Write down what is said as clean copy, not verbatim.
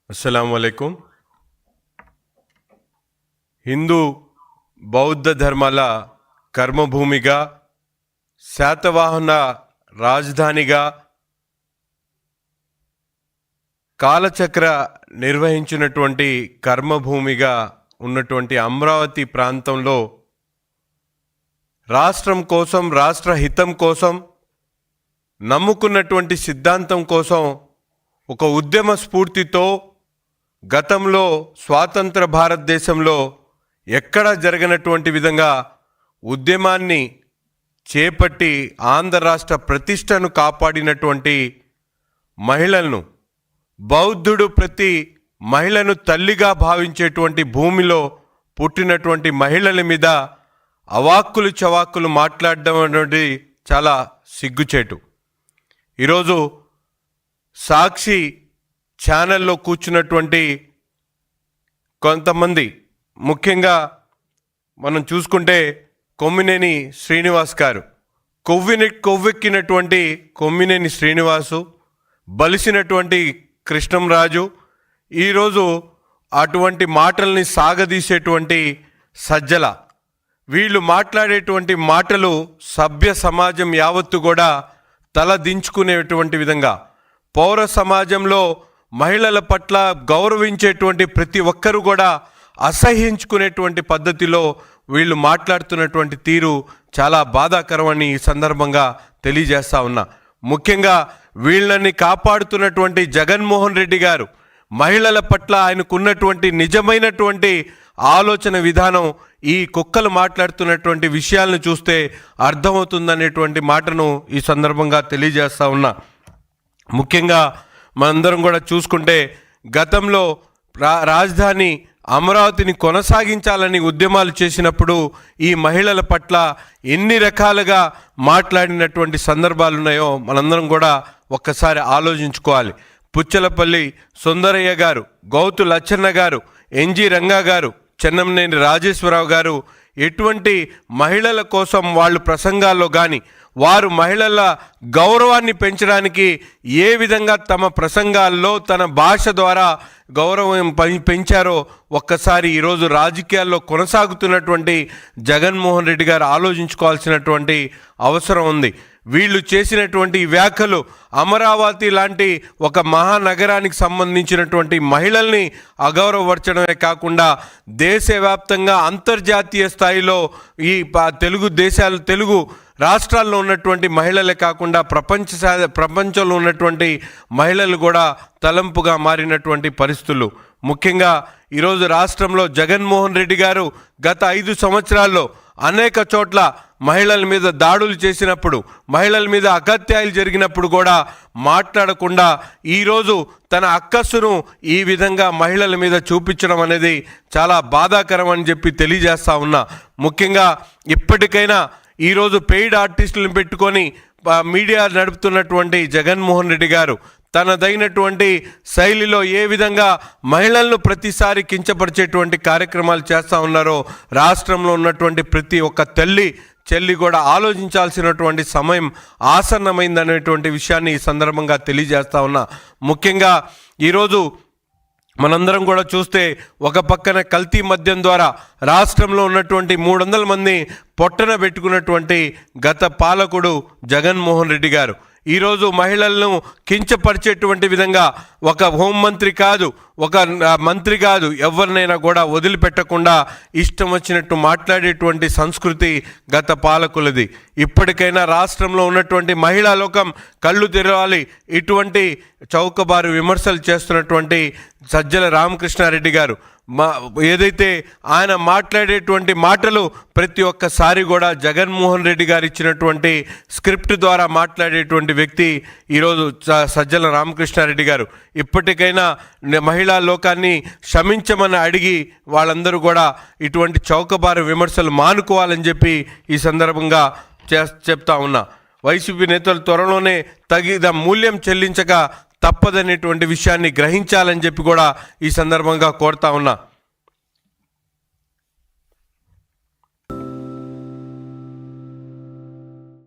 అస్సలాముఅలైకుం. హిందూ బౌద్ధ ధర్మాల కర్మభూమిగా, శాతవాహన రాజధానిగా, కాలచక్ర నిర్వహించినటువంటి కర్మభూమిగా ఉన్నటువంటి అమరావతి ప్రాంతంలో రాష్ట్రం కోసం, రాష్ట్ర హితం కోసం, నమ్ముకున్నటువంటి సిద్ధాంతం కోసం ఒక ఉద్యమ స్ఫూర్తితో గతంలో స్వాతంత్ర భారతదేశంలో ఎక్కడా జరగనటువంటి విధంగా ఉద్యమాన్ని చేపట్టి ఆంధ్ర రాష్ట్ర ప్రతిష్టను కాపాడినటువంటి మహిళలను, బౌద్ధుడు ప్రతి మహిళను తల్లిగా భావించేటువంటి భూమిలో పుట్టినటువంటి మహిళల మీద అవాక్కులు చవాక్కులు మాట్లాడడం అనేది చాలా సిగ్గుచేటు. ఈరోజు సాక్షి ఛానల్లో కూర్చున్నటువంటి కొంతమంది, ముఖ్యంగా మనం చూసుకుంటే కొమ్మినేని శ్రీనివాస్ గారు, కొవ్వెక్కినటువంటి కొమ్మినేని శ్రీనివాసు, బలిసినటువంటి కృష్ణంరాజు, ఈరోజు అటువంటి మాటల్ని సాగదీసేటువంటి సజ్జల, వీళ్ళు మాట్లాడేటువంటి మాటలు సభ్య సమాజం యావత్తు కూడా తల దించుకునేటువంటి విధంగా, పౌర సమాజంలో మహిళల పట్ల గౌరవించేటువంటి ప్రతి ఒక్కరూ కూడా అసహ్యించుకునేటువంటి పద్ధతిలో వీళ్ళు మాట్లాడుతున్నటువంటి తీరు చాలా బాధాకరమని ఈ సందర్భంగా తెలియజేస్తా ఉన్నా. ముఖ్యంగా వీళ్ళని కాపాడుతున్నటువంటి జగన్మోహన్ రెడ్డి గారు మహిళల పట్ల ఆయనకున్నటువంటి నిజమైనటువంటి ఆలోచన విధానం ఈ కుక్కలు మాట్లాడుతున్నటువంటి విషయాలను చూస్తే అర్థమవుతుందనేటువంటి మాటను ఈ సందర్భంగా తెలియజేస్తా ఉన్నా. ముఖ్యంగా మనందరం కూడా చూసుకుంటే గతంలో రాజధాని అమరావతిని కొనసాగించాలని ఉద్యమాలు చేసినప్పుడు ఈ మహిళల పట్ల ఎన్ని రకాలుగా మాట్లాడినటువంటి సందర్భాలు ఉన్నాయో మనందరం కూడా ఒక్కసారి ఆలోచించుకోవాలి. పుచ్చలపల్లి సుందరయ్య గారు, గౌతు లచ్చన్న గారు, ఎన్జి రంగా గారు, చెన్నంనేని రాజేశ్వరరావు గారు ఎటువంటి మహిళల కోసం వాళ్ళు ప్రసంగాల్లో కానీ, వారు మహిళల గౌరవాన్ని పెంచడానికి ఏ విధంగా తమ ప్రసంగాల్లో తన భాష ద్వారా గౌరవం పెంచారో ఒక్కసారి ఈరోజు రాజకీయాల్లో కొనసాగుతున్నటువంటి జగన్మోహన్ రెడ్డి గారు ఆలోచించుకోవాల్సినటువంటి అవసరం ఉంది. వీళ్ళు చేసినటువంటి వ్యాఖ్యలు అమరావతి లాంటి ఒక మహానగరానికి సంబంధించినటువంటి మహిళల్ని అగౌరవపరచడమే కాకుండా దేశవ్యాప్తంగా అంతర్జాతీయ స్థాయిలో ఈ తెలుగు రాష్ట్రాల్లో ఉన్నటువంటి మహిళలే కాకుండా ప్రపంచంలో ఉన్నటువంటి మహిళలు కూడా తలంపుగా మారినటువంటి పరిస్థితులు. ముఖ్యంగా ఈరోజు రాష్ట్రంలో జగన్మోహన్ రెడ్డి గారు గత 5 సంవత్సరాల్లో అనేక చోట్ల మహిళల మీద దాడులు చేసినప్పుడు, మహిళల మీద అగత్యాలు జరిగినప్పుడు కూడా మాట్లాడకుండా ఈరోజు తన అక్కస్సును ఈ విధంగా మహిళల మీద చూపించడం అనేది చాలా బాధాకరం అని చెప్పి తెలియజేస్తా ఉన్నా. ముఖ్యంగా ఇప్పటికైనా ఈరోజు పెయిడ్ ఆర్టిస్టులను పెట్టుకొని మీడియా నడుపుతున్నటువంటి జగన్మోహన్ రెడ్డి గారు తనదైనటువంటి శైలిలో ఏ విధంగా మహిళలను ప్రతిసారి కించపరిచేటువంటి కార్యక్రమాలు చేస్తూ ఉన్నారో రాష్ట్రంలో ఉన్నటువంటి ప్రతి ఒక్క చెల్లి కూడా ఆలోచించాల్సినటువంటి సమయం ఆసన్నమైందనేటువంటి విషయాన్ని ఈ సందర్భంగా తెలియజేస్తా ఉన్నా. ముఖ్యంగా ఈరోజు మనందరం కూడా చూస్తే ఒక పక్కన కల్తీ మద్యం ద్వారా రాష్ట్రంలో ఉన్నటువంటి 300 మంది పొట్టన పెట్టుకున్నటువంటి గత పాలకుడు జగన్మోహన్ రెడ్డి గారు ఈరోజు మహిళలను కించపరిచేటువంటి విధంగా ఒక హోంమంత్రి కాదు, ఒక మంత్రి కాదు, ఎవరినైనా కూడా వదిలిపెట్టకుండా ఇష్టం వచ్చినట్టు మాట్లాడేటువంటి సంస్కృతి గత పాలకులది. ఇప్పటికైనా రాష్ట్రంలో ఉన్నటువంటి మహిళా లోకం కళ్ళు తెరవాలి. ఇటువంటి చౌకబారు విమర్శలు చేస్తున్నటువంటి సజ్జల రామకృష్ణారెడ్డి గారు ఏదైతే ఆయన మాట్లాడేటువంటి మాటలు ప్రతి ఒక్కసారి కూడా జగన్మోహన్ రెడ్డి గారు ఇచ్చినటువంటి స్క్రిప్ట్ ద్వారా మాట్లాడేటువంటి వ్యక్తి ఈరోజు సజ్జల రామకృష్ణారెడ్డి గారు. ఇప్పటికైనా మహిళా లోకాన్ని క్షమించమని అడిగి వాళ్ళందరూ కూడా ఇటువంటి చౌకబారు విమర్శలు మానుకోవాలని చెప్పి ఈ సందర్భంగా చెప్తా ఉన్నా. వైసీపీ నేతలు త్వరలోనే తగిన మూల్యం చెల్లించక తప్పదనేటువంటి విషయాన్ని గ్రహించాలని చెప్పి కూడా ఈ సందర్భంగా కోరుతా ఉన్నా.